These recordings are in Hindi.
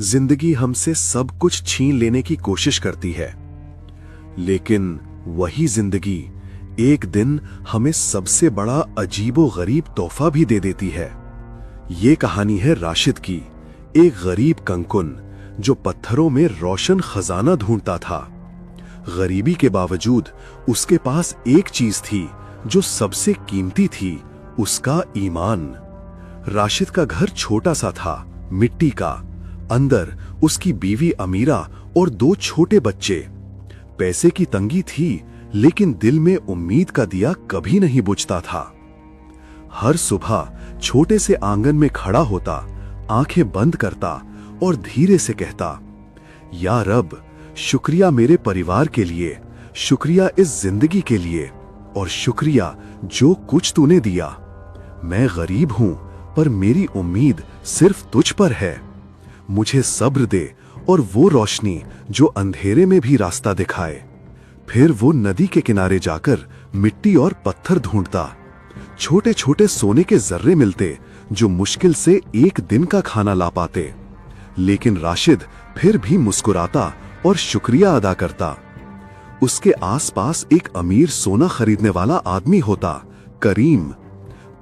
जिंदगी हमसे सब कुछ छीन लेने की कोशिश करती है, लेकिन वही जिंदगी एक दिन हमें सबसे बड़ा अजीबो-गरीब तोहफा भी दे देती है। ये कहानी है राशिद की, एक गरीब कंकुन जो पत्थरों में रोशन खजाना ढूंढता था। गरीबी के बावजूद उसके पास एक चीज थी जो सबसे कीमती थी, उसका ईमान। राशिद का घर छोटा सा था, मिट्टी का। अंदर उसकी बीवी अमीरा और 2 छोटे बच्चे। पैसे की तंगी थी, लेकिन दिल में उम्मीद का दिया कभी नहीं बुझता था। हर सुबह छोटे से आंगन में खड़ा होता, आंखें बंद करता और धीरे से कहता, या रब, शुक्रिया मेरे परिवार के लिए, शुक्रिया इस जिंदगी के लिए, और शुक्रिया जो कुछ तूने दिया। मैं गरीब हूं, पर मेरी उम्मीद सिर्फ तुझ पर है। मुझे सब्र दे और वो रोशनी जो अंधेरे में भी रास्ता दिखाए। फिर वो नदी के किनारे जाकर मिट्टी और पत्थर ढूंढता। छोटे छोटे सोने के जर्रे मिलते जो मुश्किल से एक दिन का खाना ला पाते। लेकिन राशिद फिर भी मुस्कुराता और शुक्रिया अदा करता। उसके आसपास एक अमीर सोना खरीदने वाला आदमी होता, करीम।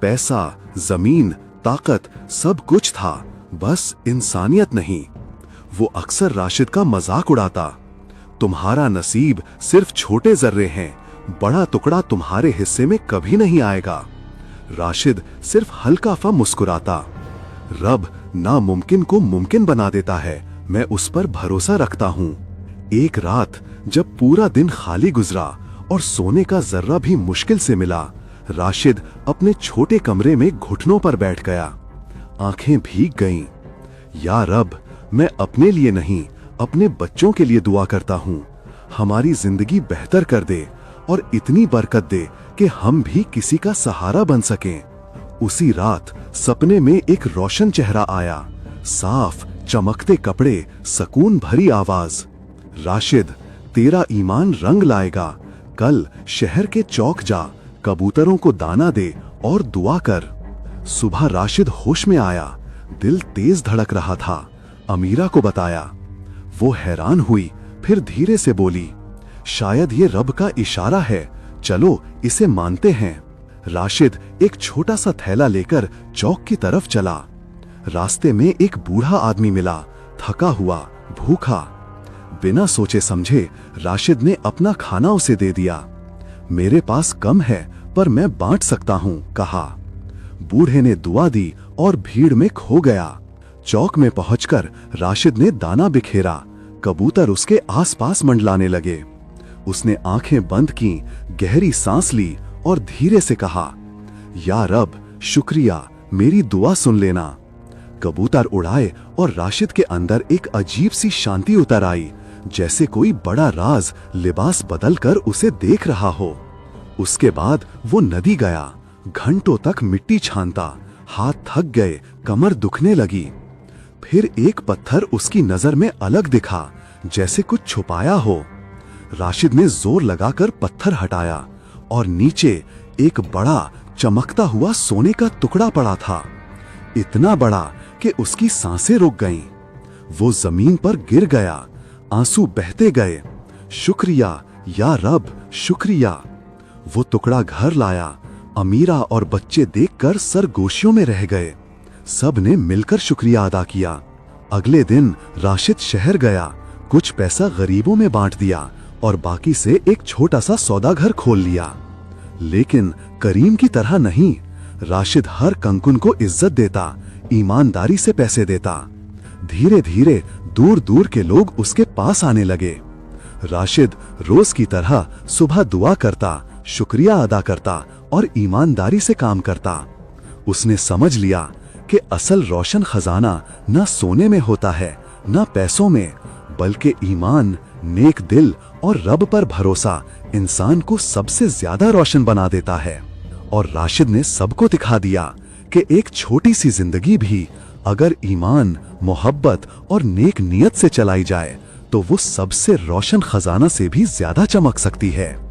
पैसा, जमीन, ताकत सब कुछ था, बस इंसानियत नहीं। वो अक्सर राशिद का मजाक उड़ाता, तुम्हारा नसीब सिर्फ छोटे जर्रे हैं, बड़ा टुकड़ा तुम्हारे हिस्से में कभी नहीं आएगा। राशिद सिर्फ हल्का सा मुस्कुराता, रब नामुमकिन को मुमकिन बना देता है, मैं उस पर भरोसा रखता हूं। एक रात जब पूरा दिन खाली गुजरा और सोने का जर्रा भी मुश्किल से मिला, राशिद अपने छोटे कमरे में घुटनों पर बैठ गया। आंखें भीग गईं। या रब, मैं अपने लिए नहीं, अपने बच्चों के लिए दुआ करता हूं। हमारी जिंदगी बेहतर कर दे और इतनी बरकत दे कि हम भी किसी का सहारा बन सकें। उसी रात सपने में एक रोशन चेहरा आया, साफ चमकते कपड़े, सुकून भरी आवाज, राशिद, तेरा ईमान रंग लाएगा। कल शहर के चौक जा, कबूतरों को दाना दे और दुआ कर। सुबह राशिद होश में आया, दिल तेज धड़क रहा था। अमीरा को बताया। वो हैरान हुई, फिर धीरे से बोली, शायद ये रब का इशारा है, चलो इसे मानते हैं। राशिद एक छोटा सा थैला लेकर चौक की तरफ चला। रास्ते में एक बूढ़ा आदमी मिला, थका हुआ, भूखा। बिना सोचे समझे राशिद ने अपना खाना उसे दे दिया। मेरे पास कम है, पर मैं बांट सकता हूं, कहा। बूढ़े ने दुआ दी और भीड़ में खो गया। चौक में पहुंचकर राशिद ने दाना बिखेरा। कबूतर उसके आसपास मंडलाने लगे। उसने आंखें बंद की, गहरी सांस ली और धीरे से कहा, या रब, शुक्रिया, मेरी दुआ सुन लेना। कबूतर उड़ाए और राशिद के अंदर एक अजीब सी शांति उतर आई, जैसे कोई बड़ा राज लिबास बदलकर उसे देख रहा हो। उसके बाद वो नदी गया, घंटों तक मिट्टी छानता, हाथ थक गए, कमर दुखने लगी। फिर एक पत्थर उसकी नजर में अलग दिखा, जैसे कुछ छुपाया हो। राशिद ने जोर लगाकर पत्थर हटाया और नीचे एक बड़ा चमकता हुआ सोने का टुकड़ा पड़ा था, इतना बड़ा कि उसकी सांसें रुक गईं। वो जमीन पर गिर गया, आंसू बहते गए। शुक्रिया या रब, शुक्रिया। वो टुकड़ा घर लाया। अमीरा और बच्चे देखकर सरगोशियों में रह गए। सब ने मिलकर शुक्रिया अदा किया। अगले दिन राशिद शहर गया, कुछ पैसा गरीबों में बांट दिया और बाकी से एक छोटा सा सौदाघर खोल लिया। लेकिन करीम की तरह नहीं, राशिद हर कंकुन को इज्जत देता, ईमानदारी से पैसे देता। धीरे धीरे दूर दूर के लोग उसके पास आने लगे। राशिद रोज की तरह सुबह दुआ करता, शुक्रिया अदा करता और ईमानदारी से काम करता। उसने समझ लिया कि असल रोशन खजाना न सोने में होता है, न पैसों में, बल्कि ईमान, नेक दिल और रब पर भरोसा इंसान को सबसे ज्यादा रोशन बना देता है। और राशिद ने सबको दिखा दिया कि एक छोटी सी जिंदगी भी अगर ईमान, मोहब्बत और नेक नियत से चलाई जाए तो वो सबसे रोशन खजाना से भी ज्यादा चमक सकती है।